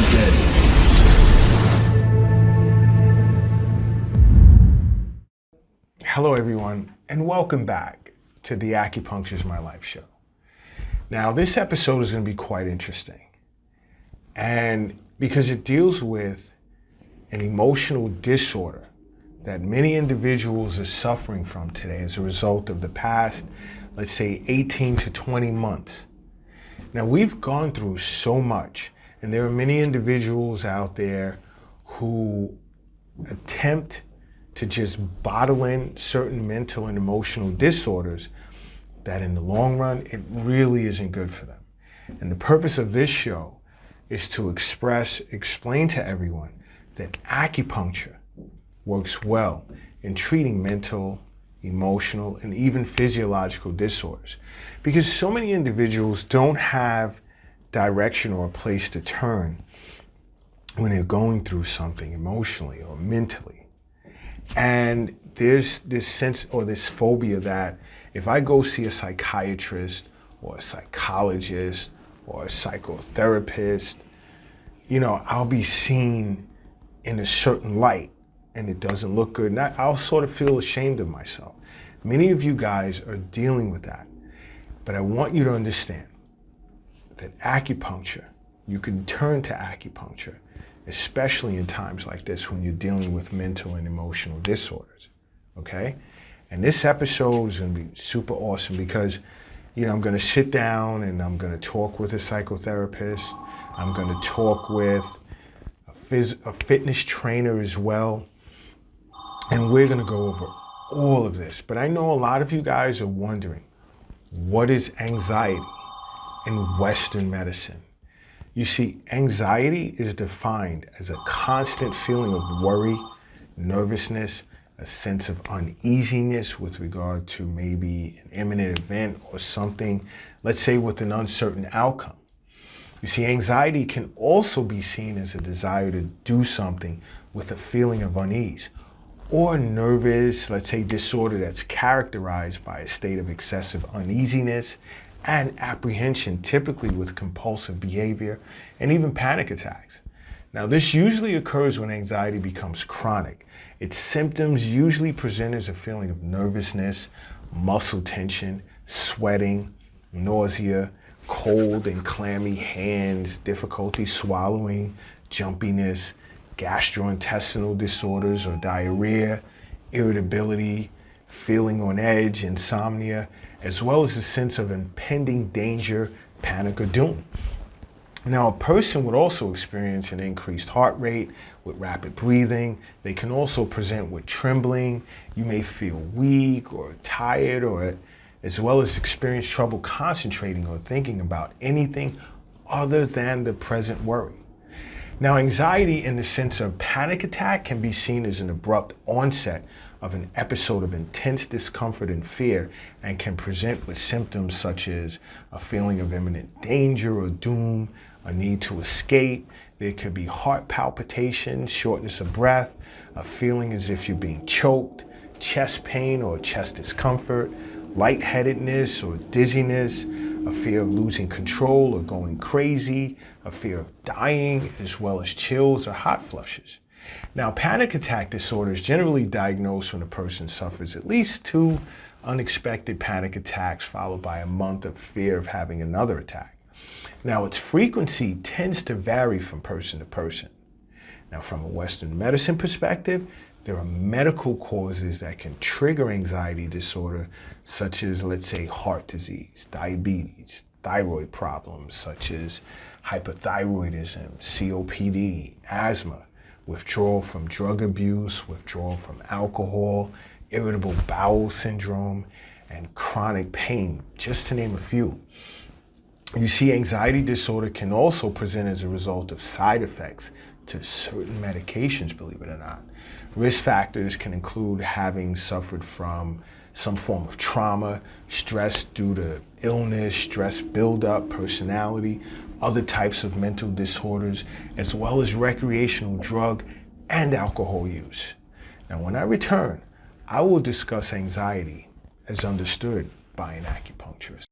begin. Hello everyone, and welcome back to the Acupuncture is My Life show. Now this episode is going to be quite interesting, and because it deals with an emotional disorder that many individuals are suffering from today as a result of the past, let's say 18 to 20 months. Now we've gone through so much, and there are many individuals out there who attempt to just bottle in certain mental and emotional disorders that in the long run, it really isn't good for them. And the purpose of this show is to explain to everyone that acupuncture works well in treating mental, emotional, and even physiological disorders. Because so many individuals don't have direction or a place to turn when they're going through something emotionally or mentally. And there's this sense or this phobia that if I go see a psychiatrist or a psychologist or a psychotherapist, I'll be seen in a certain light and it doesn't look good. And I'll sort of feel ashamed of myself. Many of you guys are dealing with that. But I want you to understand that acupuncture, you can turn to acupuncture, especially in times like this when you're dealing with mental and emotional disorders, okay? And this episode is going to be super awesome because, I'm going to sit down and I'm going to talk with a psychotherapist. I'm going to talk with a fitness trainer as well. And we're going to go over all of this. But I know a lot of you guys are wondering, what is anxiety in Western medicine? You see, anxiety is defined as a constant feeling of worry, nervousness, a sense of uneasiness with regard to maybe an imminent event or something, let's say with an uncertain outcome. You see, anxiety can also be seen as a desire to do something with a feeling of unease, or nervous, let's say disorder that's characterized by a state of excessive uneasiness and apprehension, typically with compulsive behavior and even panic attacks. Now, this usually occurs when anxiety becomes chronic. Its symptoms usually present as a feeling of nervousness, muscle tension, sweating, nausea, cold and clammy hands, difficulty swallowing, jumpiness, gastrointestinal disorders or diarrhea, irritability, feeling on edge, insomnia, as well as a sense of impending danger, panic, or doom. Now, a person would also experience an increased heart rate with rapid breathing. They can also present with trembling. You may feel weak or tired, or as well as experience trouble concentrating or thinking about anything other than the present worry. Now, anxiety in the sense of panic attack can be seen as an abrupt onset of an episode of intense discomfort and fear, and can present with symptoms such as a feeling of imminent danger or doom, a need to escape. There could be heart palpitations, shortness of breath, a feeling as if you're being choked, chest pain or chest discomfort, lightheadedness or dizziness, a fear of losing control or going crazy, a fear of dying, as well as chills or hot flushes. Now, panic attack disorder is generally diagnosed when a person suffers at least 2 unexpected panic attacks followed by a month of fear of having another attack. Now, its frequency tends to vary from person to person. Now, from a Western medicine perspective, there are medical causes that can trigger anxiety disorder, such as, let's say, heart disease, diabetes, thyroid problems, such as hypothyroidism, COPD, asthma, withdrawal from drug abuse, withdrawal from alcohol, irritable bowel syndrome, and chronic pain, just to name a few. You see, anxiety disorder can also present as a result of side effects to certain medications, believe it or not. Risk factors can include having suffered from some form of trauma, stress due to illness, stress buildup, personality, other types of mental disorders, as well as recreational drug and alcohol use. Now, when I return, I will discuss anxiety as understood by an acupuncturist.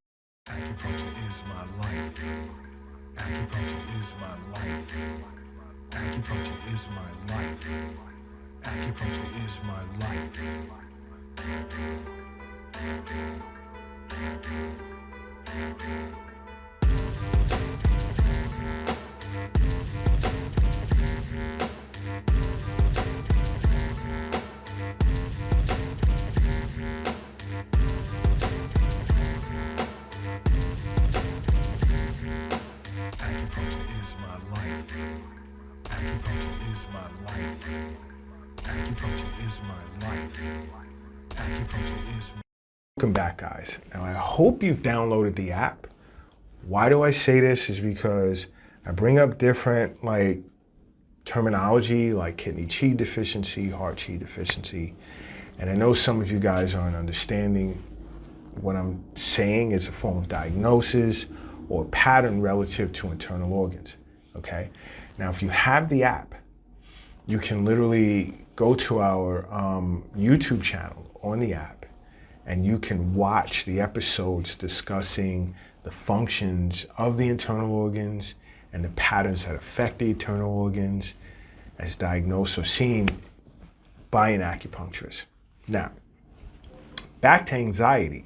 Acupuncture is my life. Acupuncture is my life. Acupuncture is my life. Acupuncture is my life. Acupuncture is my life. Acupuncture is my life. Acupuncture is my life. Acupuncture is my... Welcome back, guys. Now, I hope you've downloaded the app. Why do I say this? Is because I bring up different terminology like kidney qi deficiency, heart qi deficiency. And I know some of you guys aren't understanding what I'm saying is a form of diagnosis or pattern relative to internal organs, okay? Now, if you have the app, you can literally go to our YouTube channel on the app, and you can watch the episodes discussing the functions of the internal organs and the patterns that affect the internal organs as diagnosed or seen by an acupuncturist. Now, back to anxiety.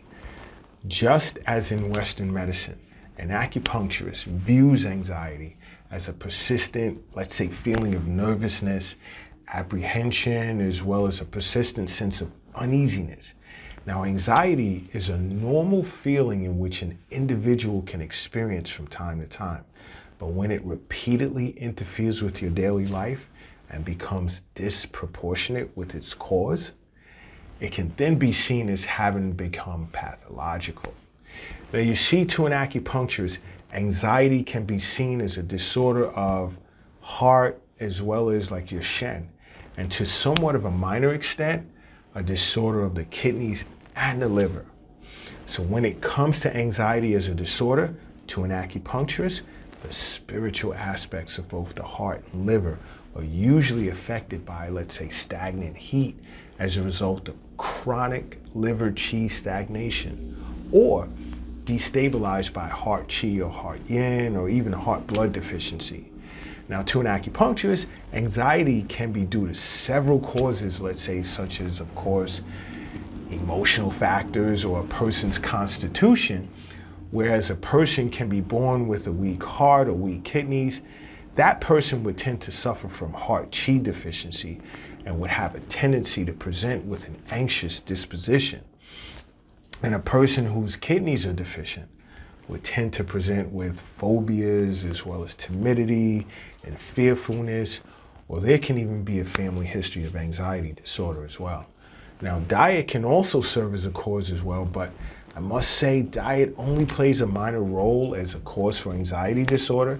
Just as in Western medicine, an acupuncturist views anxiety as a persistent, let's say, feeling of nervousness, apprehension, as well as a persistent sense of uneasiness. Now, anxiety is a normal feeling in which an individual can experience from time to time. But when it repeatedly interferes with your daily life and becomes disproportionate with its cause, it can then be seen as having become pathological. Now, you see, to an acupuncturist, anxiety can be seen as a disorder of heart as well as like your shen, and to somewhat of a minor extent, a disorder of the kidneys and the liver. So when it comes to anxiety as a disorder, to an acupuncturist, the spiritual aspects of both the heart and liver are usually affected by, let's say, stagnant heat as a result of chronic liver qi stagnation, or destabilized by heart qi or heart yin, or even heart blood deficiency. Now, to an acupuncturist, anxiety can be due to several causes, let's say, such as, of course, emotional factors or a person's constitution. Whereas a person can be born with a weak heart or weak kidneys, that person would tend to suffer from heart qi deficiency and would have a tendency to present with an anxious disposition. And a person whose kidneys are deficient would tend to present with phobias as well as timidity and fearfulness, or there can even be a family history of anxiety disorder as well. Now, diet can also serve as a cause as well, but I must say diet only plays a minor role as a cause for anxiety disorder.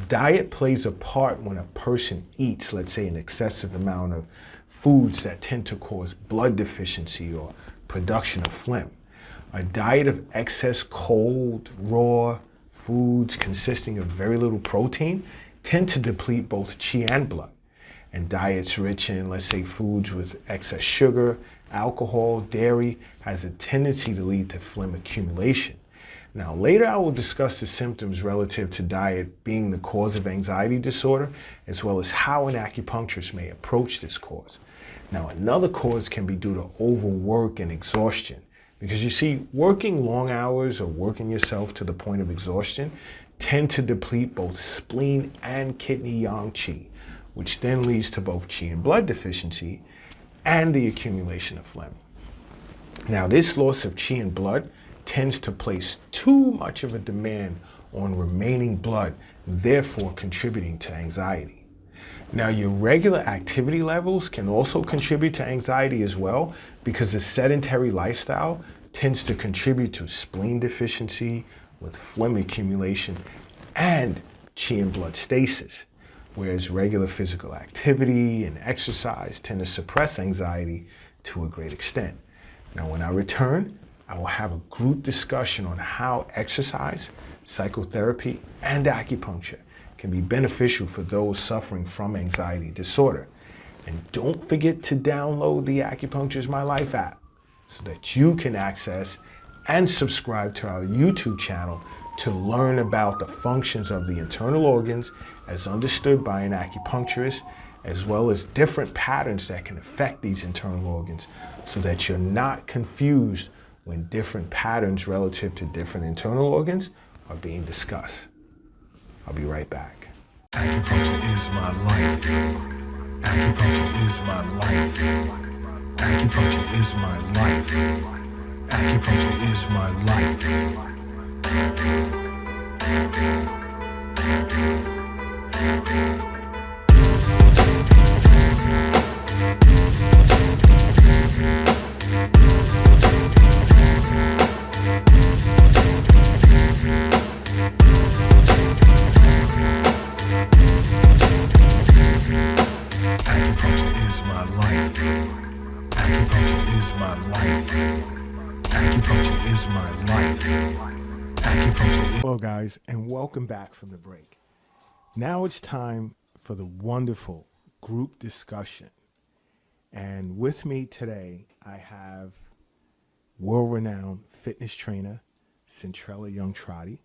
Diet plays a part when a person eats, let's say, an excessive amount of foods that tend to cause blood deficiency or production of phlegm. A diet of excess cold, raw foods consisting of very little protein tend to deplete both qi and blood. And diets rich in, let's say, foods with excess sugar, alcohol, dairy has a tendency to lead to phlegm accumulation. Now, later I will discuss the symptoms relative to diet being the cause of anxiety disorder, as well as how an acupuncturist may approach this cause. Now, another cause can be due to overwork and exhaustion, because you see, working long hours or working yourself to the point of exhaustion tend to deplete both spleen and kidney yang qi, which then leads to both qi and blood deficiency and the accumulation of phlegm. Now, this loss of qi and blood tends to place too much of a demand on remaining blood, therefore contributing to anxiety. Now, your regular activity levels can also contribute to anxiety as well, because a sedentary lifestyle tends to contribute to spleen deficiency with phlegm accumulation and qi and blood stasis, whereas regular physical activity and exercise tend to suppress anxiety to a great extent. Now, when I return, I will have a group discussion on how exercise, psychotherapy, and acupuncture can be beneficial for those suffering from anxiety disorder. And don't forget to download the Acupuncture is My Life app so that you can access and subscribe to our YouTube channel to learn about the functions of the internal organs as understood by an acupuncturist, as well as different patterns that can affect these internal organs so that you're not confused when different patterns relative to different internal organs are being discussed. I'll be right back. Acupuncture is my life. Acupuncture is my life. Acupuncture is my life. Acupuncture is my life. Acupuncture is my life. Acupuncture is my life. Acupuncture is my life. Acupuncture is... Hello guys, and welcome back from the break. Now it's time for the wonderful group discussion. And with me today, I have world-renowned fitness trainer, Centrella Young-Trotty.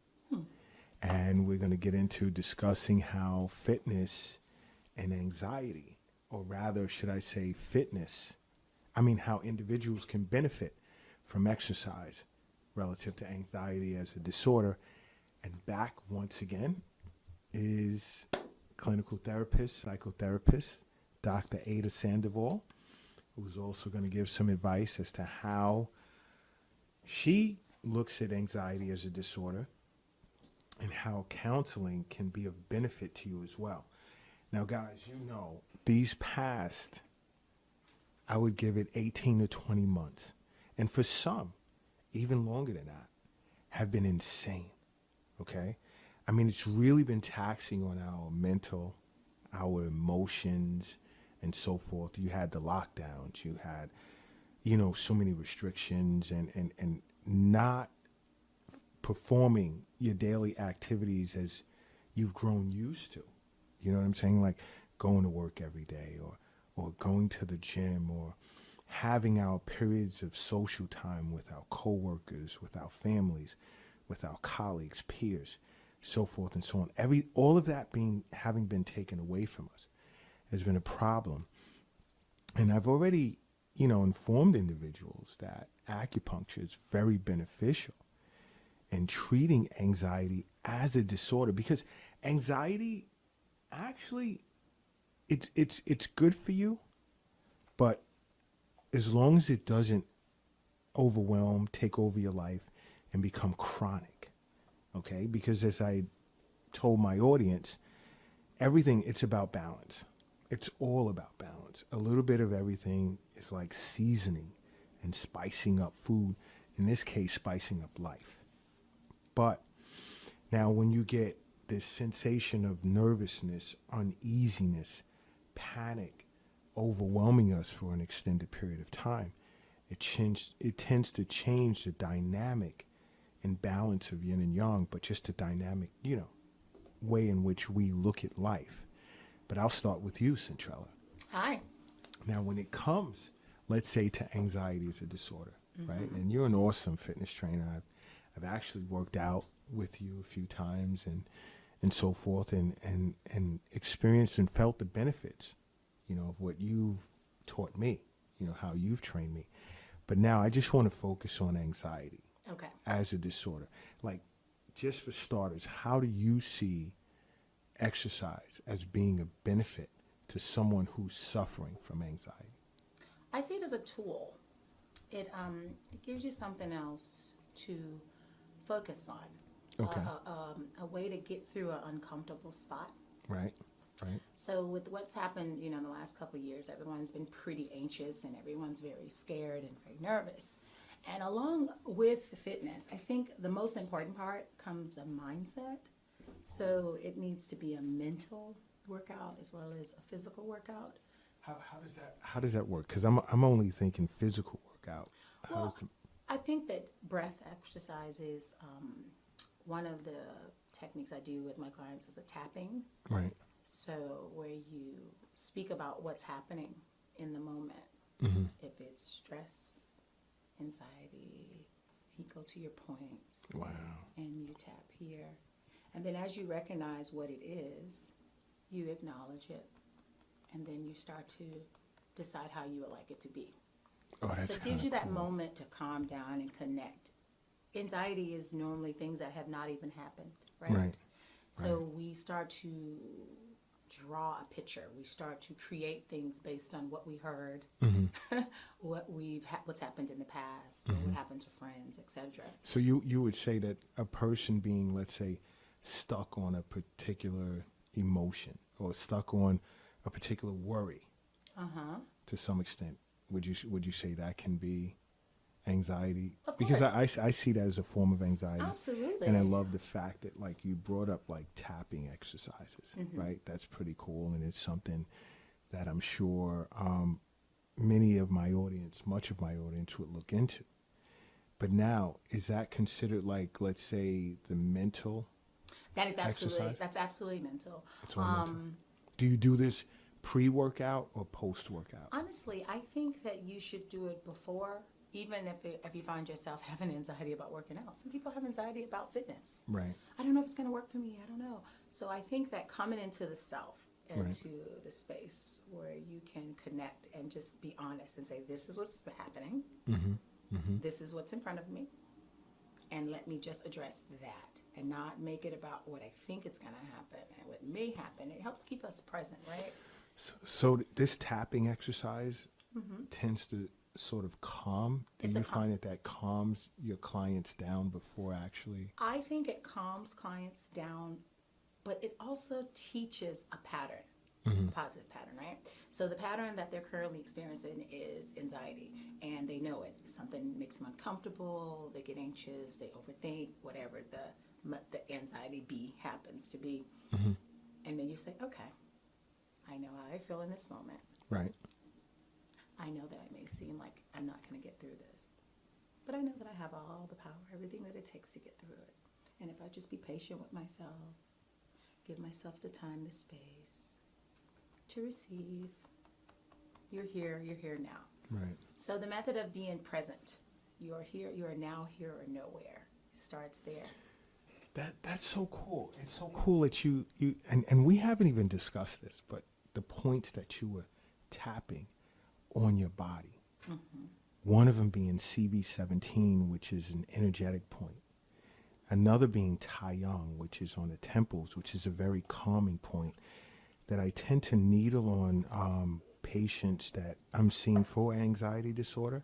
And we're going to get into discussing how fitness and anxiety, or rather, should I say how individuals can benefit from exercise relative to anxiety as a disorder. And back once again is clinical therapist, psychotherapist, Dr. Ada Sandoval, who's also going to give some advice as to how she looks at anxiety as a disorder and how counseling can be of benefit to you as well. Now, guys, these past, I would give it 18 to 20 months. And for some, even longer than that, have been insane, okay? It's really been taxing on our mental, our emotions, and so forth. You had the lockdowns, you had, so many restrictions and not performing your daily activities as you've grown used to. You know what I'm saying? Like going to work every day or going to the gym or having our periods of social time with our coworkers, with our families, with our colleagues, peers, so forth and so on. All of that having been taken away from us has been a problem. And I've already, informed individuals that acupuncture is very beneficial in treating anxiety as a disorder, because anxiety actually it's good for you, but as long as it doesn't take over your life and become chronic, okay? Because as I told my audience, it's about balance. It's all about balance. A little bit of everything is like seasoning and spicing up food. In this case, spicing up life. But now when you get this sensation of nervousness, uneasiness, panic, overwhelming us for an extended period of time, it tends to change the dynamic and balance of yin and yang, but just the dynamic, way in which we look at life. But I'll start with you, Centrella. Hi. Now, when it comes, let's say, to anxiety as a disorder, right? And you're an awesome fitness trainer. I've actually worked out with you a few times and so forth and experienced and felt the benefits, of what you've taught me, how you've trained me. But now I just want to focus on anxiety as a disorder. Like, just for starters, how do you see exercise as being a benefit to someone who's suffering from anxiety? I see it as a tool. It gives you something else to focus on. Okay. A way to get through an uncomfortable spot. Right. So with what's happened, in the last couple of years, everyone's been pretty anxious and everyone's very scared and very nervous. And along with fitness, I think the most important part comes the mindset. So it needs to be a mental workout as well as a physical workout. How does that work? Because I'm only thinking physical workout. I think that breath exercise is one of the techniques I do with my clients is a tapping. Right. So where you speak about what's happening in the moment. If it's stress, anxiety, you go to your points. Wow. And you tap here. And then as you recognize what it is, you acknowledge it. And then you start to decide how you would like it to be. Oh, that's So it gives you that cool. moment to calm down and connect. Anxiety is normally things that have not even happened, right? Right. So we start to draw a picture. We start to create things based on what we heard, what's happened in the past, or what happened to friends, etc. So you would say that a person being, let's say, stuck on a particular emotion or stuck on a particular worry, to some extent, would you say that can be anxiety? Of Because course. I see that as a form of anxiety. Absolutely. And I love the fact that, like, you brought up like tapping exercises, right? That's pretty cool, and it's something that I'm sure much of my audience would look into. But now, is that considered, like, let's say, the mental? That is absolutely, exercise? that's absolutely mental. It's all mental. Do you do this pre-workout or post-workout? Honestly, I think that you should do it before, even if you find yourself having anxiety about working out. Some people have anxiety about fitness. Right. I don't know if it's going to work for me. I don't know. So I think that coming into the self, into the space where you can connect and just be honest and say, this is what's happening. This is what's in front of me. And let me just address that and not make it about what I think is going to happen and what may happen. It helps keep us present, right? So this tapping exercise tends to sort of calm. Do It's a you calm. find that calms your clients down before actually? I think it calms clients down, but it also teaches a pattern, a positive pattern, right? So the pattern that they're currently experiencing is anxiety, and they know it. Something makes them uncomfortable, they get anxious, they overthink, whatever the anxiety happens to be. And then you say, okay, I know how I feel in this moment. Right. I know that it may seem like I'm not going to get through this, but I know that I have all the power, everything that it takes to get through it. And if I just be patient with myself, give myself the time, the space to receive, you're here now. Right. So the method of being present, you are here, you are now here or nowhere. It starts there. That's so cool. It's so cool that you and we haven't even discussed this, but the points that you were tapping on your body. One of them being CB17, which is an energetic point. Another being Tai Yang, which is on the temples, which is a very calming point that I tend to needle on patients that I'm seeing for anxiety disorder.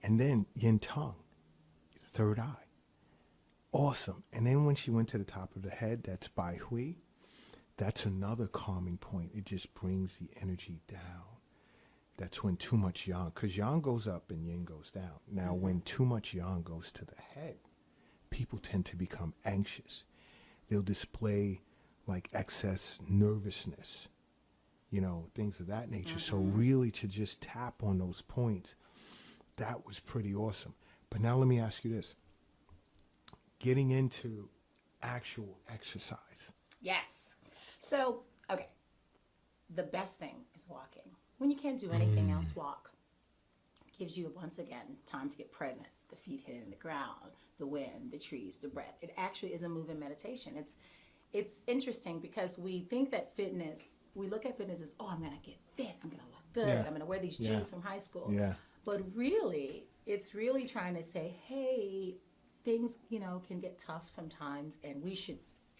And then Yin Tongue, third eye. Awesome. And then when she went to the top of the head, that's Bai Hui. That's another calming point. It just brings the energy down. That's when too much yang, because yang goes up and yin goes down. Now, when too much yang goes to the head, people tend to become anxious. They'll display like excess nervousness, things of that nature. So really to just tap on those points, that was pretty awesome. But now let me ask you this. Getting into actual exercise. Yes. So, okay. The best thing is walking. When you can't do anything else, walk. Gives you, once again, time to get present. The feet hitting the ground, the wind, the trees, the breath. It actually is a moving meditation. It's interesting because we think that we look at fitness as, oh, I'm going to get fit. I'm going to look good. Yeah. I'm going to wear these jeans from high school. Yeah. But really, it's really trying to say, hey, things, can get tough sometimes, and we should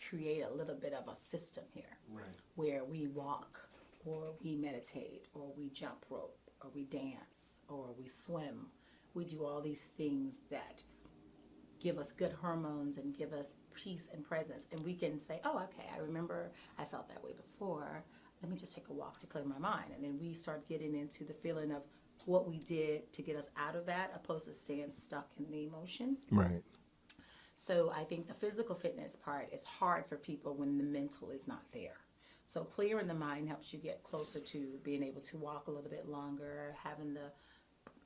create a little bit of a system here. Right. Where we walk, or we meditate, or we jump rope, or we dance, or we swim. We do all these things that give us good hormones and give us peace and presence. And we can say, oh, okay, I remember I felt that way before. Let me just take a walk to clear my mind. And then we start getting into the feeling of what we did to get us out of that, opposed to staying stuck in the emotion. Right. So I think the physical fitness part is hard for people when the mental is not there. So clearing the mind helps you get closer to being able to walk a little bit longer,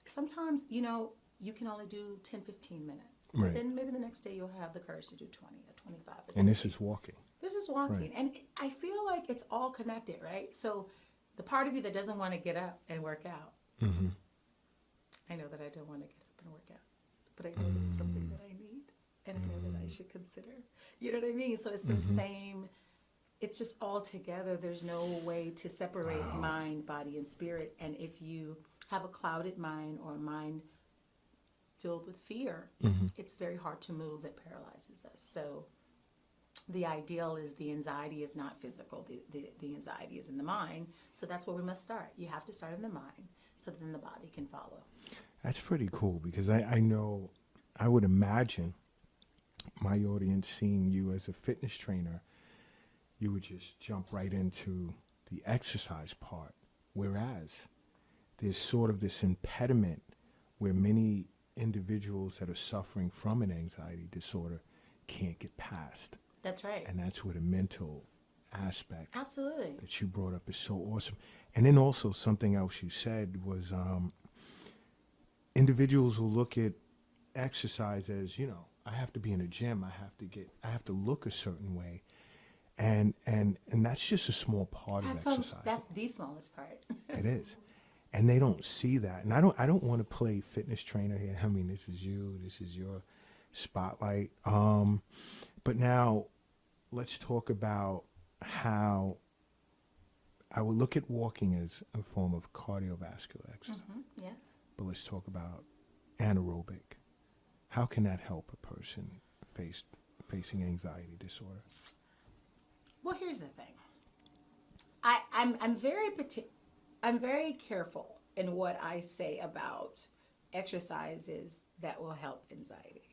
sometimes, you can only do 10, 15 minutes. Right. But then maybe the next day you'll have the courage to do 20 or 25. And this is walking. This is walking. Right. And I feel like it's all connected, right? So the part of you that doesn't want to get up and work out, I know that I don't want to get up and work out. but I know that it's something that I need, and I know that I should consider. You know what I mean? So it's the same. It's just all together. There's no way to separate mind, body, and spirit. And if you have a clouded mind or a mind filled with fear, it's very hard to move. It paralyzes us. So the ideal is the anxiety is not physical. The anxiety is in the mind. So that's where we must start. You have to start in the mind so then the body can follow. That's pretty cool, because I know, I would imagine my audience seeing you as a fitness trainer, you would just jump right into the exercise part. Whereas there's sort of this impediment where many individuals that are suffering from an anxiety disorder can't get past. That's right. And that's where the mental aspect Absolutely. that you brought up is so awesome. And then also something else you said was individuals will look at exercise as, I have to be in a gym, I have to look a certain way. And that's just a small part of exercise. That's the smallest part. It is. And they don't see that. And I don't want to play fitness trainer here. I mean, this is your spotlight. But now let's talk about how I would look at walking as a form of cardiovascular exercise. Yes. But let's talk about anaerobic. How can that help a person facing anxiety disorder? Well, here's the thing. I'm very careful in what I say about exercises that will help anxiety.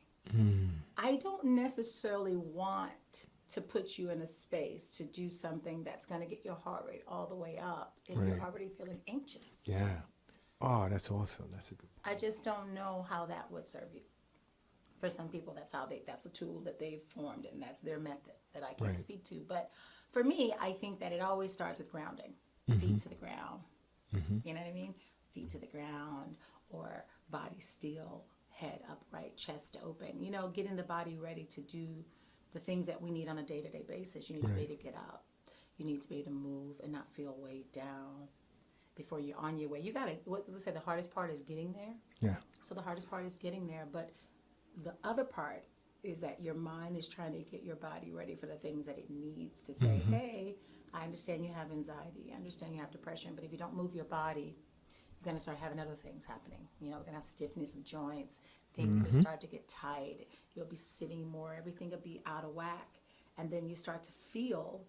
I don't necessarily want to put you in a space to do something that's going to get your heart rate all the way up if you're already feeling anxious. Yeah. Oh, that's awesome. That's a good point. I just don't know how that would serve you. For some people, that's a tool that they've formed, and that's their method that I can't speak to. But for me, I think that it always starts with grounding. Feet to the ground. You know what I mean? Feet to the ground, or body still, head upright, chest open. Getting the body ready to do the things that we need on a day-to-day basis. You need to be able to get up. You need to be able to move and not feel weighed down before you're on your way. You gotta, what we say, the hardest part is getting there. Yeah. So the hardest part is getting there, but the other part is that your mind is trying to get your body ready for the things that it needs to say, hey, I understand you have anxiety, I understand you have depression, but if you don't move your body, you're going to start having other things happening. You're going to have stiffness of joints, things will start to get tight, you'll be sitting more, everything will be out of whack, and then you start to feel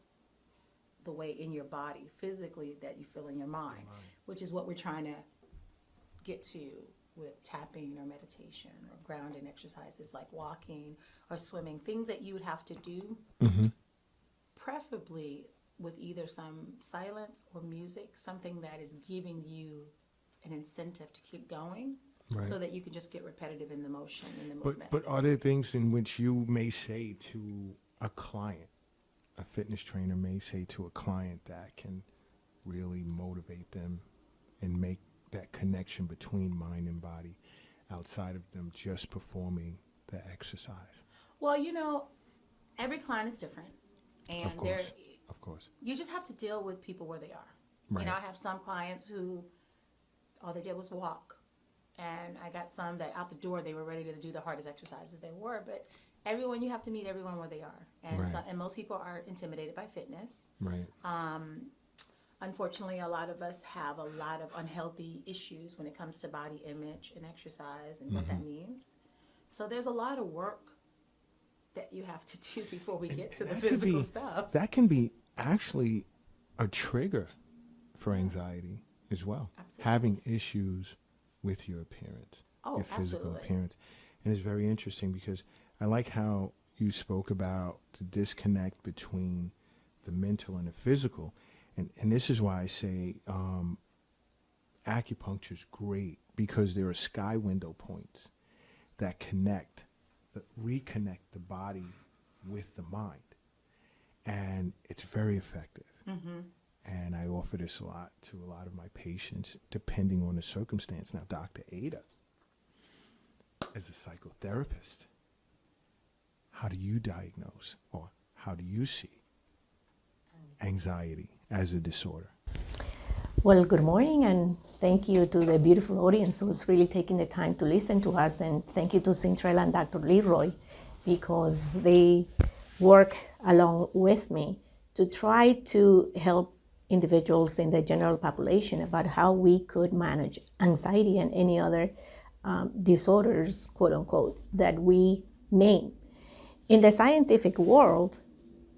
the way in your body, physically, that you feel in your mind, which is what we're trying to get to with tapping or meditation or grounding exercises like walking or swimming, things that you would have to do, preferably with either some silence or music, something that is giving you an incentive to keep going, so that you can just get repetitive in the motion, in the movement. But are there things in which you may say to a client, a fitness trainer may say to a client, that can really motivate them and make that connection between mind and body outside of them just performing the exercise? Well, every client is different. And Of course. you just have to deal with people where they are. Right. I have some clients who all they did was walk. And I got some that out the door, they were ready to do the hardest exercises they were. But you have to meet everyone where they are. And, and most people are intimidated by fitness. Right. Unfortunately, a lot of us have a lot of unhealthy issues when it comes to body image and exercise and what that means. So there's a lot of work that you have to do before we get to the physical stuff. That can be actually a trigger for anxiety as well. Absolutely. Having issues with your appearance, your physical appearance. And it's very interesting because I like how you spoke about the disconnect between the mental and the physical. And this is why I say acupuncture is great, because there are sky window points that reconnect the body with the mind. And it's very effective. And I offer this a lot to a lot of my patients, depending on the circumstance. Now, Dr. Ada, as a psychotherapist, how do you diagnose, or how do you see anxiety as a disorder? Well, good morning, and thank you to the beautiful audience who's really taking the time to listen to us. And thank you to Cintrella and Dr. Leroy, because they work along with me to try to help individuals in the general population about how we could manage anxiety and any other disorders, quote unquote, that we name. In the scientific world,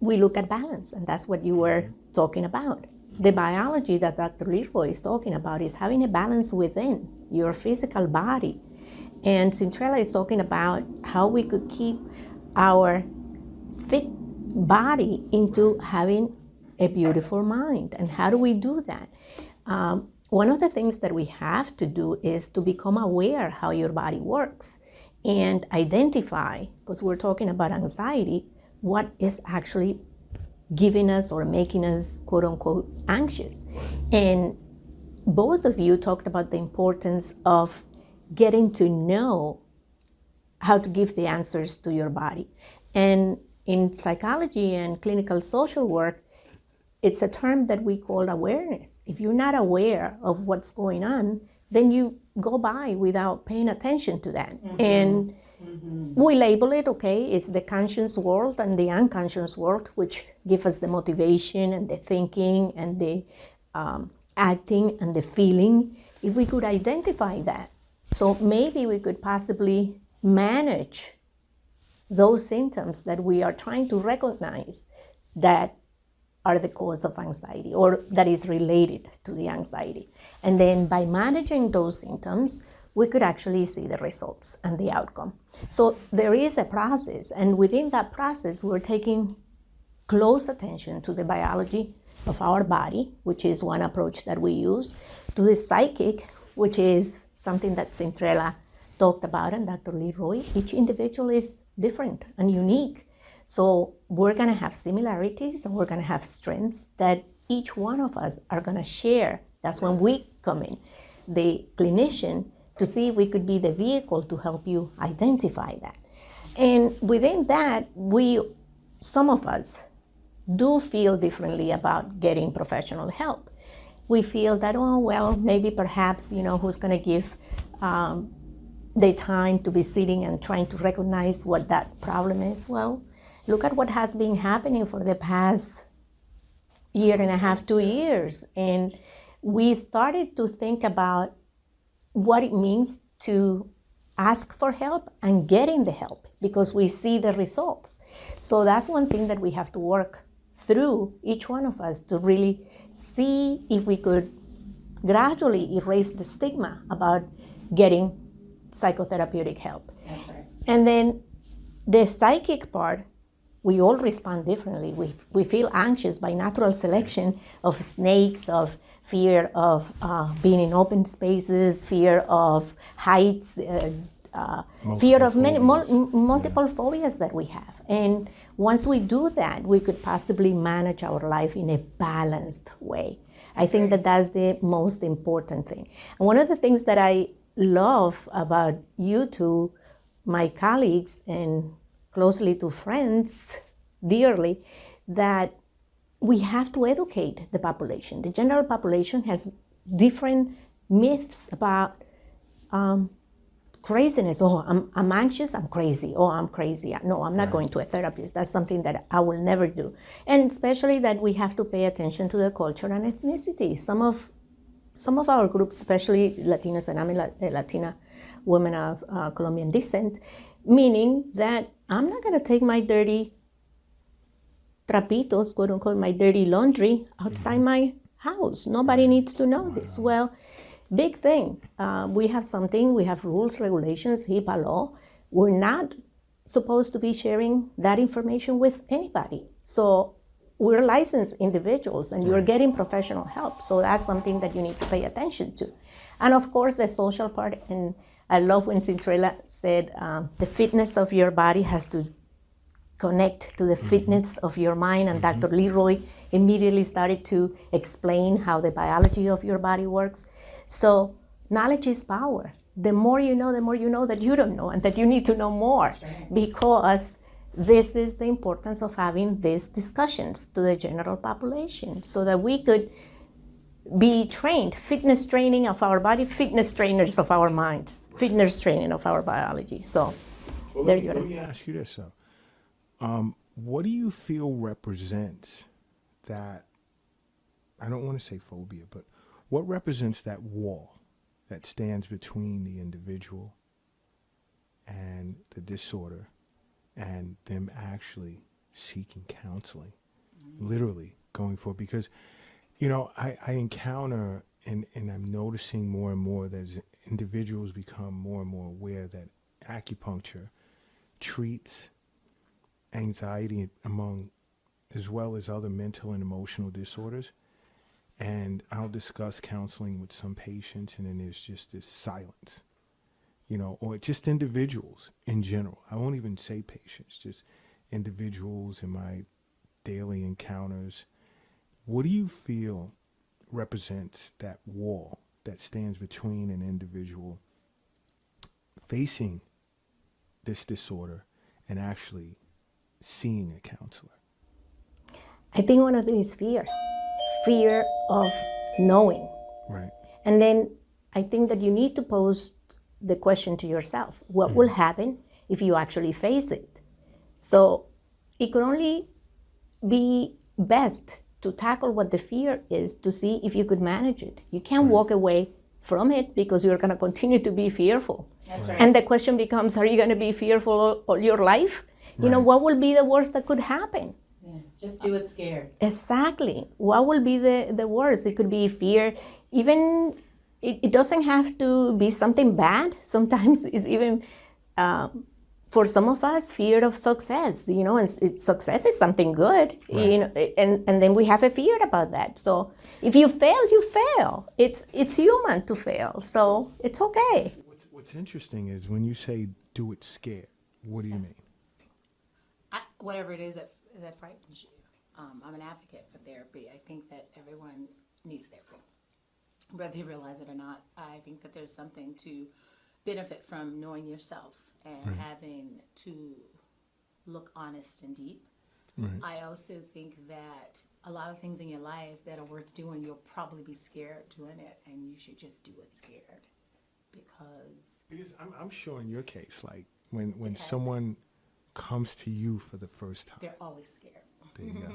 we look at balance, and that's what you were talking about. The biology that Dr. Leroy is talking about is having a balance within your physical body. And Cintrella is talking about how we could keep our fit body into having a beautiful mind. And how do we do that? One of the things that we have to do is to become aware how your body works and identify, because we're talking about anxiety, what is actually giving us or making us, quote unquote, anxious. And both of you talked about the importance of getting to know how to give the answers to your body. And in psychology and clinical social work, it's a term that we call awareness. If you're not aware of what's going on, then you go by without paying attention to that. And we label it, okay, it's the conscious world and the unconscious world, which give us the motivation and the thinking and the acting and the feeling. If we could identify that, so maybe we could possibly manage those symptoms that we are trying to recognize that are the cause of anxiety or that is related to the anxiety. And then by managing those symptoms, we could actually see the results and the outcome. So there is a process, and within that process, we're taking close attention to the biology of our body, which is one approach that we use, to the psychic, which is something that Cintrella talked about, and Dr. Leroy. Each individual is different and unique. So we're gonna have similarities and we're gonna have strengths that each one of us are gonna share. That's when we come in, the clinician, to see if we could be the vehicle to help you identify that. And within that, some of us do feel differently about getting professional help. We feel that, oh, well, maybe perhaps, who's gonna give the time to be sitting and trying to recognize what that problem is? Well, look at what has been happening for the past year and a half, 2 years. And we started to think about what it means to ask for help and getting the help, because we see the results. So that's one thing that we have to work through, each one of us, to really see if we could gradually erase the stigma about getting psychotherapeutic help. That's right. And then the psychic part, we all respond differently. We feel anxious by natural selection of snakes, of fear of being in open spaces, fear of heights, fear of multiple phobias that we have. And once we do that, we could possibly manage our life in a balanced way. I think that that's the most important thing. And one of the things that I love about you two, my colleagues, and closely to friends, dearly, that we have to educate the population. The general population has different myths about craziness. Oh, I'm anxious, I'm crazy. Oh, I'm crazy. No, I'm not going to a therapist. That's something that I will never do. And especially that we have to pay attention to the culture and ethnicity. Some of our groups, especially Latinas, and I'm a Latina woman of Colombian descent, meaning that I'm not going to take my dirty trapitos, quote unquote, my dirty laundry outside my house. Nobody needs to know this. Well, big thing. We have rules, regulations, HIPAA law. We're not supposed to be sharing that information with anybody. So we're licensed individuals and you're getting professional help. So that's something that you need to pay attention to. And of course, the social part. And I love when Cintrella said the fitness of your body has to connect to the fitness of your mind. And Dr. Leroy immediately started to explain how the biology of your body works. So knowledge is power. The more you know that you don't know and that you need to know more, because this is the importance of having these discussions to the general population so that we could be trained, fitness training of our body, fitness trainers of our minds, fitness training of our biology. So there you go. Let me ask you this, though. What do you feel represents that, I don't want to say phobia, but what represents that wall that stands between the individual and the disorder and them actually seeking counseling, literally going for, because, you know, I encounter and I'm noticing more and more that as individuals become more and more aware that acupuncture treats anxiety among, as well as other mental and emotional disorders. And I'll discuss counseling with some patients, and then there's just this silence, you know, or just individuals in general. I won't even say patients, just individuals in my daily encounters. What do you feel represents that wall that stands between an individual facing this disorder and actually seeing a counselor? I think one of them is fear of knowing. Right. And then I think that you need to pose the question to yourself, what will happen if you actually face it? So it could only be best to tackle what the fear is to see if you could manage it. You can't walk away from it because you're going to continue to be fearful. That's right. And the question becomes, are you going to be fearful all your life? You know, what will be the worst that could happen? Yeah, just do it scared. Exactly. What will be the worst? It could be fear. Even, it doesn't have to be something bad. Sometimes it's even, for some of us, fear of success, you know, and success is something good, you know, and then we have a fear about that. So if you fail, you fail. It's human to fail, so it's okay. What's interesting is when you say do it scared, what do you mean? Whatever it is that frightens you. I'm an advocate for therapy. I think that everyone needs therapy, whether you realize it or not. I think that there's something to benefit from knowing yourself and having to look honest and deep. I also think that a lot of things in your life that are worth doing, you'll probably be scared doing it, and you should just do it scared. Because I'm sure in your case, like when someone comes to you for the first time, they're always scared. there you go.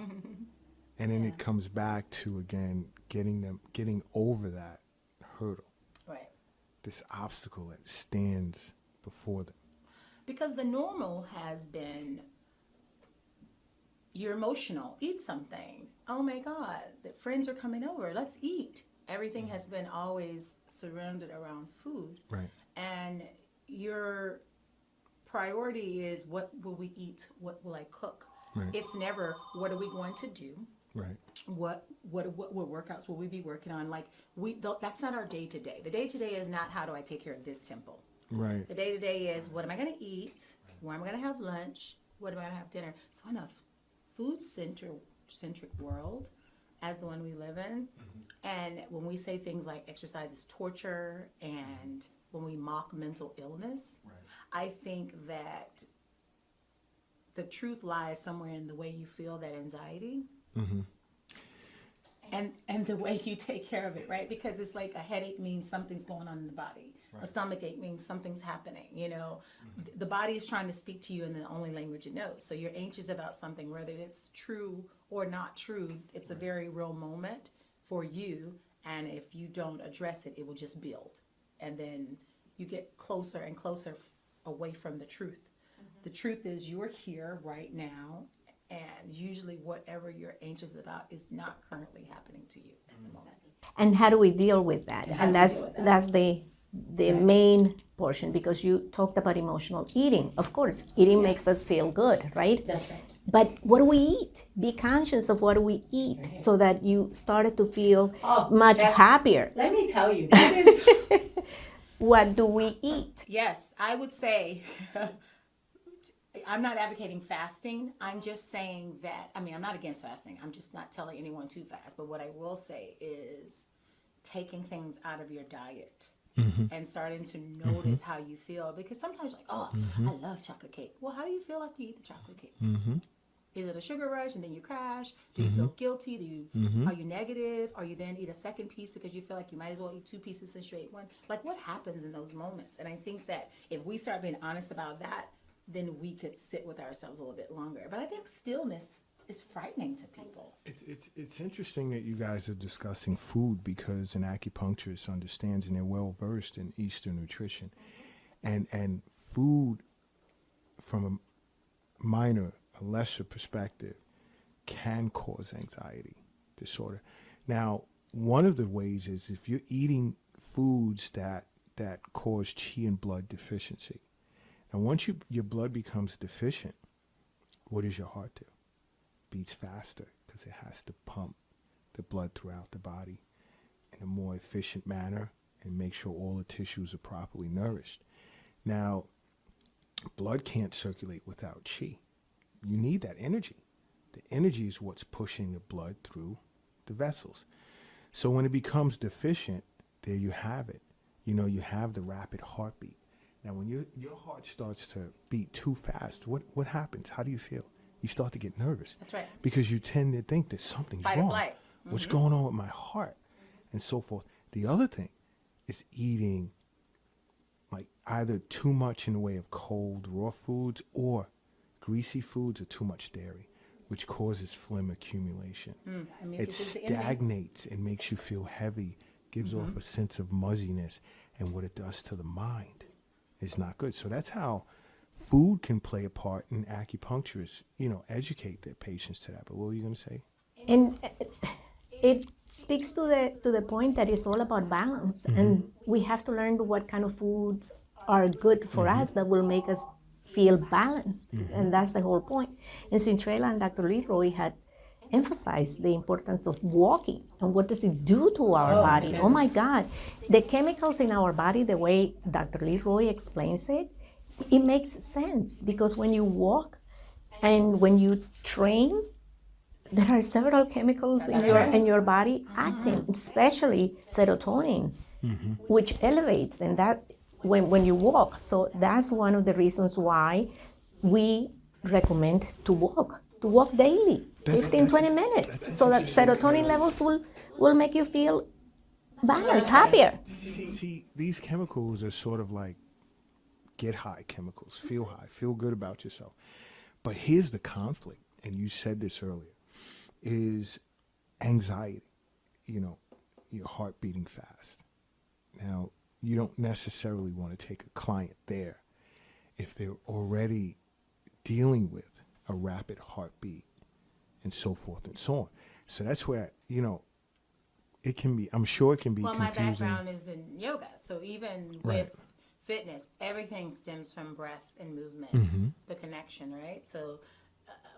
And then it comes back to, again, getting over that hurdle, Right. this obstacle that stands before them. Because the normal has been, you're emotional, eat something. Oh my God, the friends are coming over, let's eat. Everything has been always surrounded around food. Right. And your priority is, what will we eat? What will I cook? Right. It's never, what are we going to do? Right. What workouts will we be working on? Like, that's not our day to day. The day to day is not, how do I take care of this temple? Right. The day to day is, what am I going to eat? Where am I going to have lunch? What am I going to have dinner? So in a food centric world, as the one we live in, and when we say things like exercise is torture, and when we mock mental illness, I think that the truth lies somewhere in the way you feel that anxiety. And the way you take care of it, right? Because it's like a headache means something's going on in the body. A stomach ache means something's happening, you know. The body is trying to speak to you in the only language it knows. So you're anxious about something, whether it's true or not true. It's a very real moment for you. And if you don't address it, it will just build. And then you get closer and closer away from the truth. The truth is, you're here right now. And usually whatever you're anxious about is not currently happening to you at the moment. And how do we deal with that? And that's the main portion, because you talked about emotional eating. Of course, eating makes us feel good, right? That's right. But what do we eat? Be conscious of what do we eat, so that you started to feel much happier. Let me tell you, that is... What do we eat? Yes, I would say... I'm not advocating fasting. I'm just saying that, I'm not against fasting. I'm just not telling anyone to fast. But what I will say is taking things out of your diet and starting to notice how you feel. Because sometimes you're like, I love chocolate cake. Well, how do you feel after you eat the chocolate cake? Is it a sugar rush and then you crash? Do you feel guilty? Are you negative? Or you then eat a second piece because you feel like you might as well eat 2 pieces since you ate 1? Like, what happens in those moments? And I think that if we start being honest about that, then we could sit with ourselves a little bit longer. But I think stillness is frightening to people. It's interesting that you guys are discussing food, because an acupuncturist understands and they're well versed in Eastern nutrition, and food from a lesser perspective can cause anxiety disorder. Now, one of the ways is if you're eating foods that cause chi and blood deficiency. And once your blood becomes deficient, what does your heart do? Beats faster, because it has to pump the blood throughout the body in a more efficient manner and make sure all the tissues are properly nourished. Now, blood can't circulate without chi. You need that energy. The energy is what's pushing the blood through the vessels. So when it becomes deficient, there you have it. You have the rapid heartbeat. Now, when your heart starts to beat too fast, what happens? How do you feel? You start to get nervous. That's right. Because you tend to think that something's Fight or wrong. flight. What's going on with my heart? And so forth. The other thing is eating like either too much in the way of cold, raw foods, or greasy foods, or too much dairy, which causes phlegm accumulation. It stagnates and makes you feel heavy, gives off a sense of muzziness, and what it does to the mind is not good. So that's how food can play a part, and acupuncturists, educate their patients to that. But what were you going to say? And it speaks to the point that it's all about balance, and we have to learn what kind of foods are good for us that will make us feel balanced, and that's the whole point. And Cintrella and Dr. Leroy had emphasized the importance of walking and what does it do to our body. Oh my God, the chemicals in our body, the way Dr. Leroy explains it, it makes sense, because when you walk and when you train, there are several chemicals in your body acting, especially serotonin, which elevates, and that when you walk. So that's one of the reasons why we recommend to walk daily, 15-20 minutes, so that serotonin levels will make you feel balanced, happier. See, these chemicals are sort of like get high chemicals, feel high, feel good about yourself. But here's the conflict, and you said this earlier, is anxiety, your heart beating fast. Now, you don't necessarily want to take a client there if they're already dealing with a rapid heartbeat and so forth and so on. So that's where, it can be, I'm sure it can be confusing. My background is in yoga, so even with fitness, everything stems from breath and movement, the connection, right? So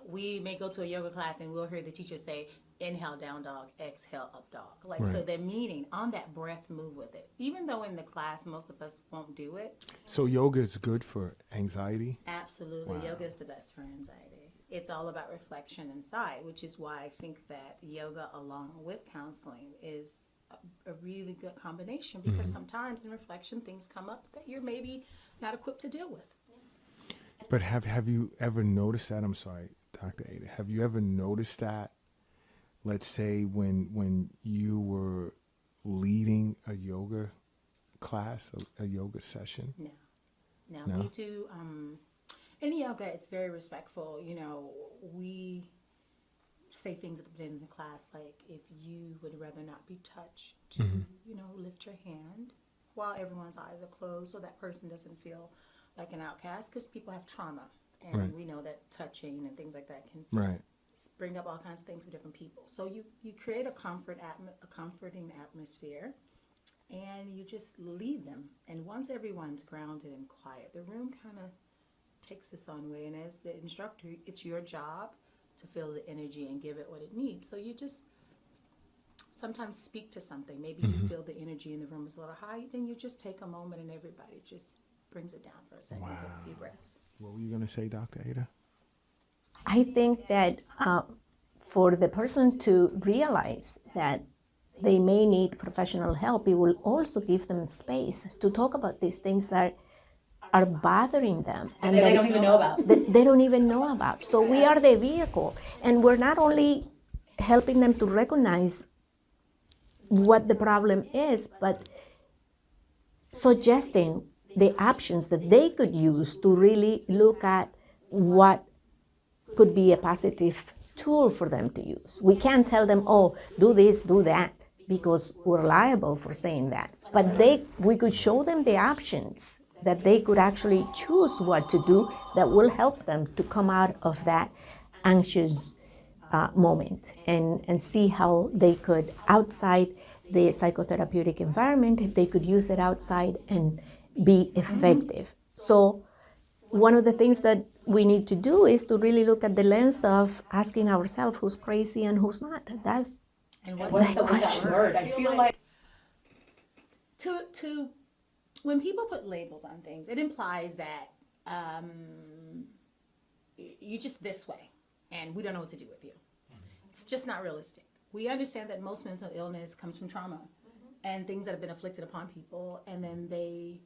we may go to a yoga class and we'll hear the teacher say, inhale down dog, exhale up dog. So they're meaning on that breath, move with it. Even though in the class, most of us won't do it. So yoga is good for anxiety? Absolutely. Wow. Yoga is the best for anxiety. It's all about reflection inside, which is why I think that yoga along with counseling is a really good combination, because sometimes in reflection things come up that you're maybe not equipped to deal with. But have you ever noticed that? I'm sorry, Dr. Ada. Have you ever noticed that, let's say, when you were leading a yoga class, a yoga session? No. No? We do, in yoga, it's very respectful. We say things at the beginning of the class, like, if you would rather not be touched, to, lift your hand while everyone's eyes are closed, so that person doesn't feel like an outcast, because people have trauma, and we know that touching and things like that can bring up all kinds of things for different people. So you create a comforting atmosphere, and you just lead them. And once everyone's grounded and quiet, the room kind of takes its own way. And as the instructor, it's your job to feel the energy and give it what it needs. So you just sometimes speak to something. Maybe you feel the energy in the room is a little high. Then you just take a moment, and everybody just brings it down for a second, take a few breaths. What were you going to say, Dr. Ada? I think that for the person to realize that they may need professional help, it will also give them space to talk about these things that are bothering them And they don't even know about. they don't even know about. So we are the vehicle, and we're not only helping them to recognize what the problem is, but suggesting the options that they could use to really look at what could be a positive tool for them to use. We can't tell them, oh, do this, do that, because we're liable for saying that. But we could show them the options that they could actually choose what to do that will help them to come out of that anxious moment and see how they could, outside the psychotherapeutic environment, they could use it outside and be effective. So one of the things that we need to do is to really look at the lens of asking ourselves who's crazy and who's not. That's And what's the question? Word? I feel like to when people put labels on things, it implies that you're just this way, and we don't know what to do with you. It's just not realistic. We understand that most mental illness comes from trauma and things that have been inflicted upon people, and then they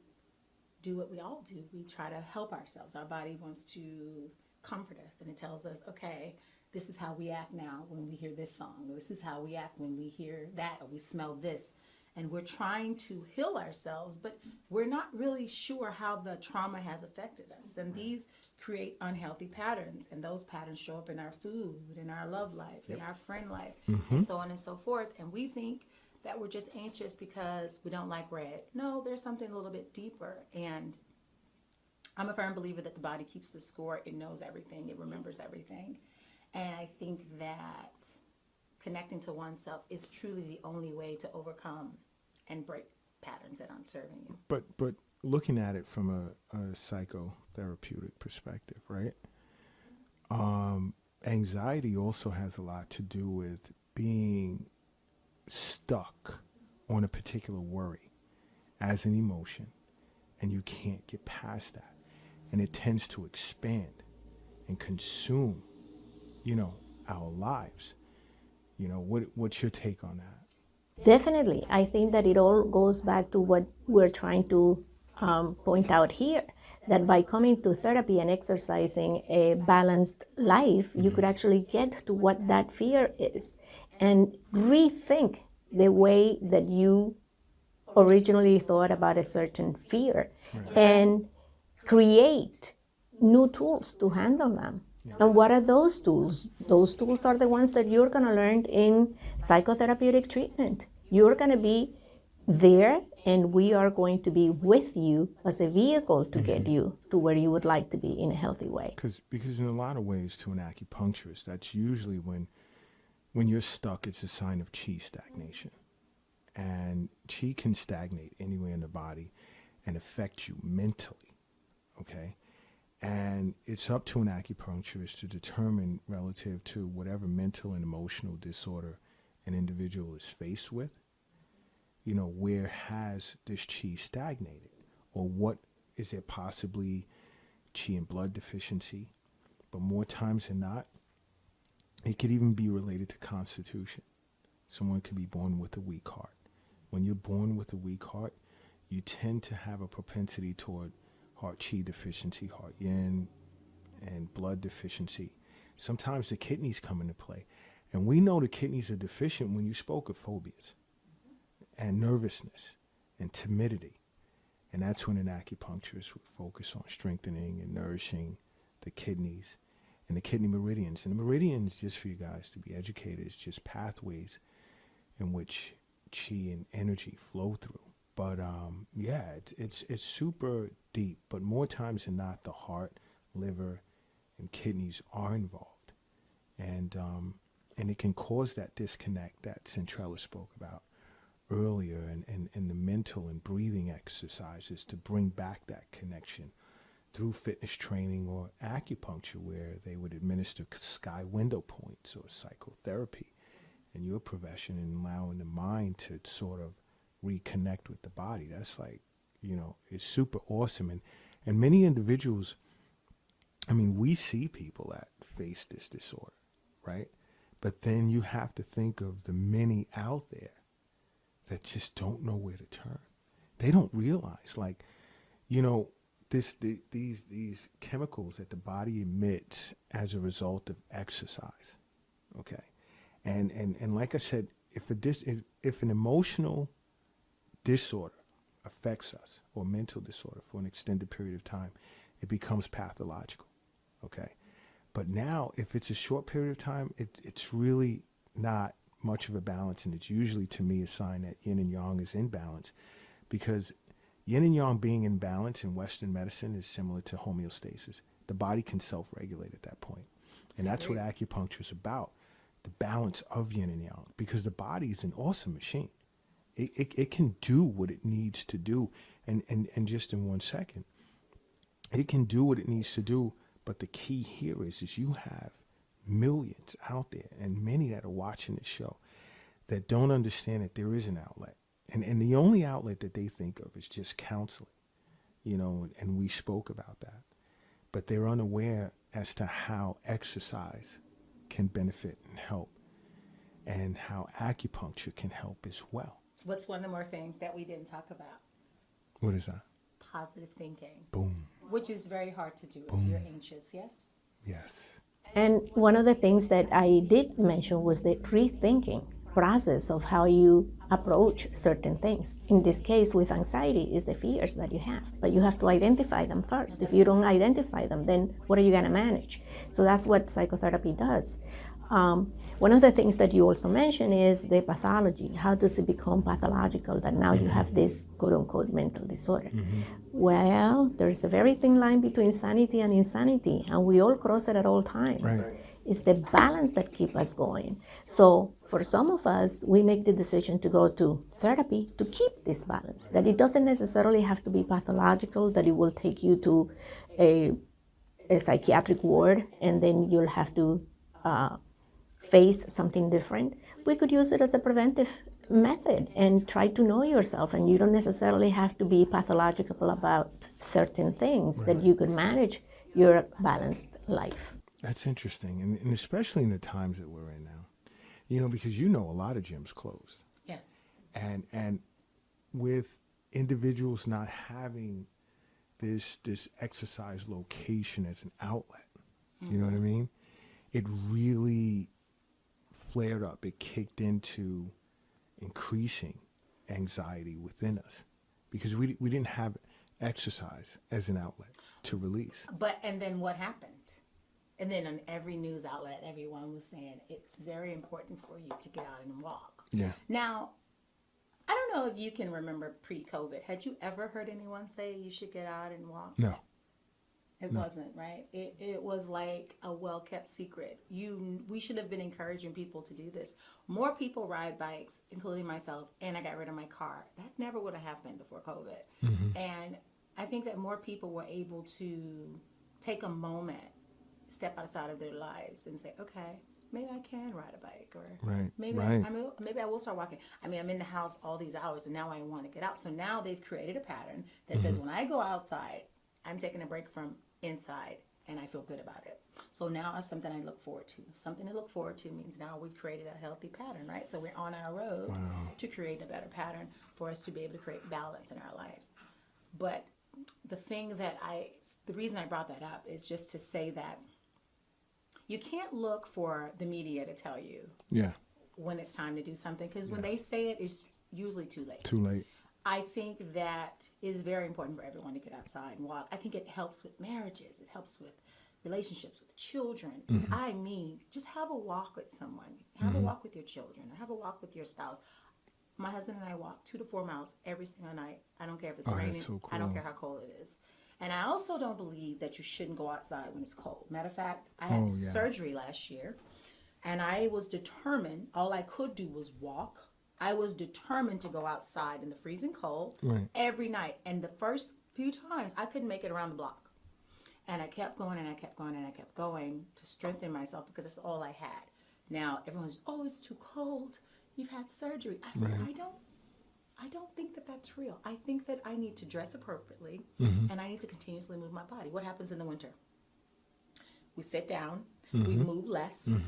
do what we all do. We try to help ourselves. Our body wants to comfort us, and it tells us, okay, this is how we act now when we hear this song. This is how we act when we hear that, or we smell this. And we're trying to heal ourselves, but we're not really sure how the trauma has affected us. And these create unhealthy patterns, and those patterns show up in our food, in our love life, in our friend life, and so on and so forth. And we think that we're just anxious because we don't like red. No, there's something a little bit deeper. And I'm a firm believer that the body keeps the score. It knows everything. It remembers everything. And I think that connecting to oneself is truly the only way to overcome and break patterns that aren't serving you. But looking at it from a psychotherapeutic perspective, right? Anxiety also has a lot to do with being stuck on a particular worry as an emotion, and you can't get past that, and it tends to expand and consume, our lives. What's your take on that? definitely. I think that it all goes back to what we're trying to point out here, that by coming to therapy and exercising a balanced life, you could actually get to what that fear is and rethink the way that you originally thought about a certain fear, and create new tools to handle them. And what are those tools? Those tools are the ones that you're going to learn in psychotherapeutic treatment. You're going to be there, and we are going to be with you as a vehicle to get you to where you would like to be in a healthy way. Because in a lot of ways, to an acupuncturist, that's usually when you're stuck, it's a sign of chi stagnation. And chi can stagnate anywhere in the body and affect you mentally, okay? And it's up to an acupuncturist to determine, relative to whatever mental and emotional disorder an individual is faced with, where has this chi stagnated? Or what is there possibly chi and blood deficiency? But more times than not, it could even be related to constitution. Someone could be born with a weak heart. When you're born with a weak heart, you tend to have a propensity toward heart chi deficiency, heart yin, and blood deficiency. Sometimes the kidneys come into play. And we know the kidneys are deficient when you spoke of phobias and nervousness and timidity. And that's when an acupuncturist would focus on strengthening and nourishing the kidneys and the kidney meridians. And the meridians, just for you guys to be educated, is just pathways in which chi and energy flow through. But it's super deep. But more times than not, the heart, liver, and kidneys are involved, and it can cause that disconnect that Centrella spoke about earlier, and the mental and breathing exercises to bring back that connection through fitness training or acupuncture, where they would administer sky window points, or psychotherapy in your profession, and allowing the mind to sort of reconnect with the body. That's like, it's super awesome. And many individuals, we see people that face this disorder, right? But then you have to think of the many out there that just don't know where to turn. They don't realize, these chemicals that the body emits as a result of exercise. Okay, and like I said, if an emotional disorder affects us, or mental disorder for an extended period of time, it becomes pathological. Okay, but now if it's a short period of time, it's really not much of a balance, and it's usually, to me, a sign that yin and yang is in balance, because yin and yang being in balance in Western medicine is similar to homeostasis. The body can self-regulate at that point, and that's what acupuncture is about. The balance of yin and yang, because the body is an awesome machine. It can do what it needs to do, and just in 1 second, it can do what it needs to do. But the key here is you have millions out there, and many that are watching this show, that don't understand that there is an outlet, and the only outlet that they think of is just counseling, and we spoke about that, but they're unaware as to how exercise can benefit and help, and how acupuncture can help as well. What's one more thing that we didn't talk about? What is that? Positive thinking. Boom. Which is very hard to do if you're anxious, yes? Yes. And one of the things that I did mention was the rethinking process of how you approach certain things. In this case, with anxiety, is the fears that you have, but you have to identify them first. If you don't identify them, then what are you going to manage? So that's what psychotherapy does. One of the things that you also mentioned is the pathology. How does it become pathological that now you have this quote-unquote mental disorder? Well, there's a very thin line between sanity and insanity, and we all cross it at all times. Right. It's the balance that keeps us going. So for some of us, we make the decision to go to therapy to keep this balance, that it doesn't necessarily have to be pathological, that it will take you to a psychiatric ward, and then you'll have to face something different. We could use it as a preventive method and try to know yourself, and you don't necessarily have to be pathological about certain things, that you could manage your balanced life. That's interesting, and especially in the times that we're in now, because a lot of gyms closed. Yes. And with individuals not having this exercise location as an outlet, you know what I mean? It really flared up. It kicked into increasing anxiety within us, because we didn't have exercise as an outlet to release. And then what happened? And then on every news outlet, everyone was saying it's very important for you to get out and walk. Yeah. Now, I don't know if you can remember pre-COVID. Had you ever heard anyone say you should get out and walk? No. It wasn't, right? It was like a well-kept secret. We should have been encouraging people to do this. More people ride bikes, including myself, and I got rid of my car. That never would have happened before COVID. And I think that more people were able to take a moment, step outside of their lives and say, okay, maybe I can ride a bike, or maybe I will start walking. I mean, I'm in the house all these hours, and now I want to get out. So now they've created a pattern that says when I go outside, I'm taking a break from inside, and I feel good about it. So now it's something I look forward to. Something to look forward to means now we've created a healthy pattern, right? So we're on our road to create a better pattern for us to be able to create balance in our life. But the reason I brought that up is just to say that you can't look for the media to tell you when it's time to do something, because when they say it, it's usually too late. Too late. I think that is very important for everyone to get outside and walk. I think it helps with marriages. It helps with relationships with children. I mean, just have a walk with someone. Have a walk with your children, or have a walk with your spouse. My husband and I walk 2 to 4 miles every single night. I don't care if it's raining. That's so cool. I don't care how cold it is. And I also don't believe that you shouldn't go outside when it's cold. Matter of fact, I had surgery last year, and I was determined. All I could do was walk. I was determined to go outside in the freezing cold every night. And the first few times, I couldn't make it around the block. And I kept going, and I kept going, and I kept going to strengthen myself, because that's all I had. Now, everyone's, it's too cold. You've had surgery. I said, I don't think that that's real. I think that I need to dress appropriately, and I need to continuously move my body. What happens in the winter? We sit down, we move less,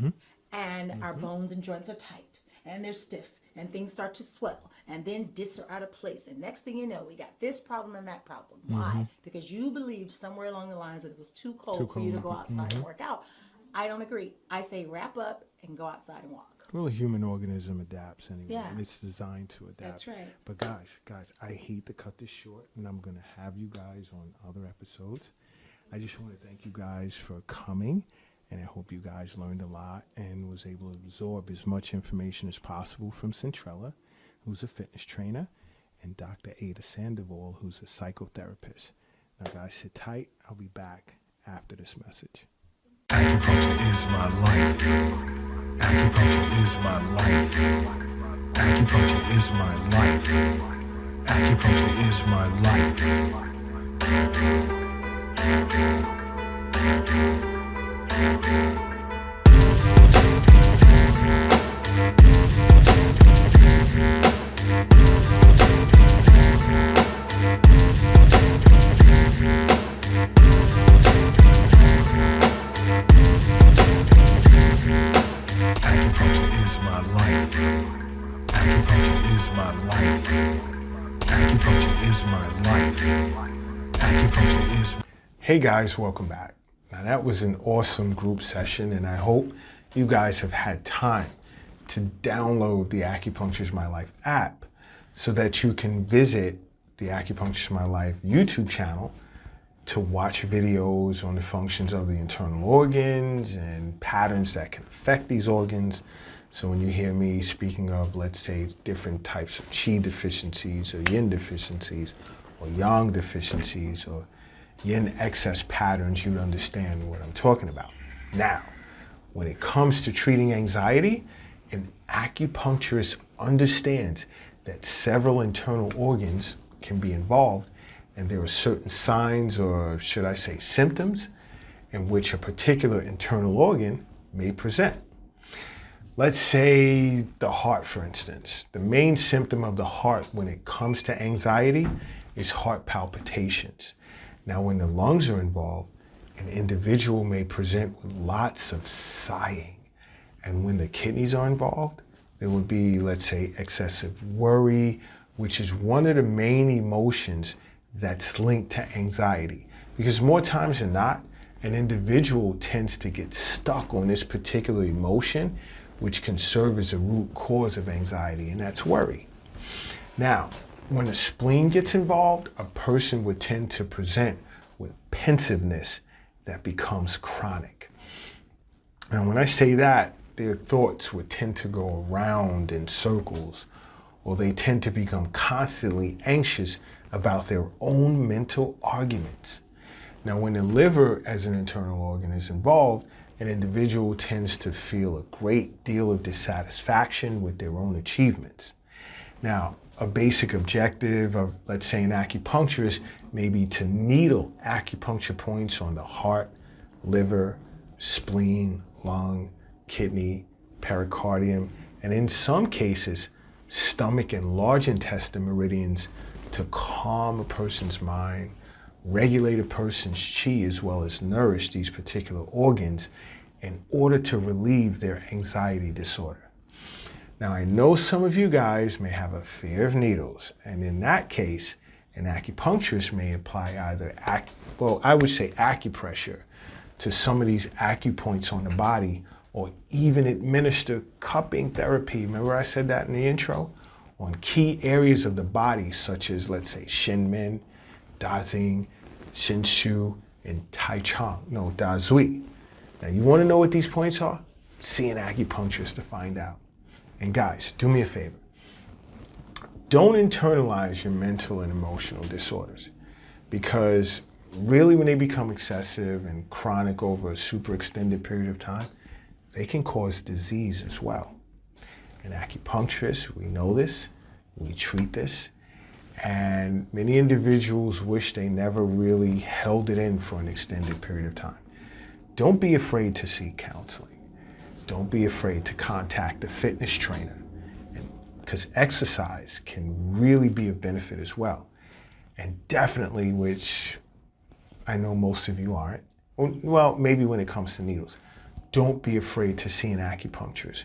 and our bones and joints are tight, and they're stiff, and things start to swell, and then discs are out of place, and next thing you know, we got this problem and that problem. Why? Because you believed somewhere along the lines that it was too cold for you to go outside and work out. I don't agree. I say wrap up and go outside and walk. Well, a human organism adapts anyway, Yeah. and it's designed to adapt. That's right. But guys, I hate to cut this short, and I'm going to have you guys on other episodes. I just want to thank you guys for coming, and I hope you guys learned a lot and was able to absorb as much information as possible from Centrella, who's a fitness trainer, and Dr. Ada Sandoval, who's a psychotherapist. Now, guys, sit tight. I'll be back after this message. Acupuncture is my life. Acupuncture is my life. Acupuncture is my life. Acupuncture is my life. Acupuncture is my life. Acupuncture is my life. Acupuncture is my life. Acupuncture is. Hey guys, welcome back. Now that was an awesome group session, and I hope you guys have had time to download the Acupuncture is My Life app so that you can visit the Acupuncture is My Life YouTube channel to watch videos on the functions of the internal organs and patterns that can affect these organs. So when you hear me speaking of, let's say, different types of qi deficiencies or yin deficiencies or yang deficiencies or yin excess patterns, you'd understand what I'm talking about. Now, when it comes to treating anxiety, an acupuncturist understands that several internal organs can be involved, and there are certain signs, or should I say symptoms, in which a particular internal organ may present. Let's say the heart, for instance. The main symptom of the heart when it comes to anxiety is heart palpitations. Now, when the lungs are involved, an individual may present with lots of sighing. And when the kidneys are involved, there would be, let's say, excessive worry, which is one of the main emotions that's linked to anxiety. Because more times than not, an individual tends to get stuck on this particular emotion, which can serve as a root cause of anxiety, and that's worry. Now, when the spleen gets involved, a person would tend to present with pensiveness that becomes chronic. And when I say that, their thoughts would tend to go around in circles, or they tend to become constantly anxious about their own mental arguments. Now, when the liver as an internal organ is involved, an individual tends to feel a great deal of dissatisfaction with their own achievements. Now, a basic objective of, let's say, an acupuncturist may be to needle acupuncture points on the heart, liver, spleen, lung, kidney, pericardium, and in some cases, stomach and large intestine meridians to calm a person's mind, regulate a person's qi, as well as nourish these particular organs in order to relieve their anxiety disorder. Now, I know some of you guys may have a fear of needles, and in that case, an acupuncturist may apply either, I would say acupressure to some of these acupoints on the body, or even administer cupping therapy. Remember I said that in the intro? On key areas of the body, such as, let's say, Shinmen, Dazing, Shinshu, and Da Zui. Now, you want to know what these points are? See an acupuncturist to find out. And guys, do me a favor. Don't internalize your mental and emotional disorders, because really when they become excessive and chronic over a super extended period of time, they can cause disease as well. And acupuncturists, we know this, we treat this, and many individuals wish they never really held it in for an extended period of time. Don't be afraid to seek counseling. Don't be afraid to contact a fitness trainer, because exercise can really be of benefit as well. And definitely, which I know most of you aren't, well, maybe when it comes to needles, don't be afraid to see an acupuncturist.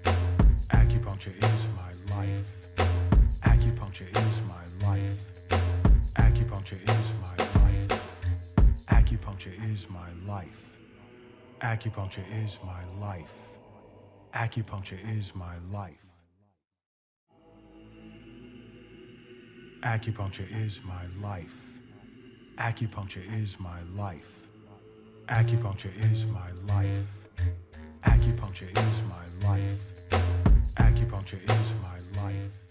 Acupuncture is my life. Acupuncture is my life. Acupuncture is my life. Acupuncture is my life. Acupuncture is my life. Acupuncture is my life. Acupuncture is my life. Acupuncture is my life. Acupuncture is my life. Acupuncture is my life. Acupuncture is my life.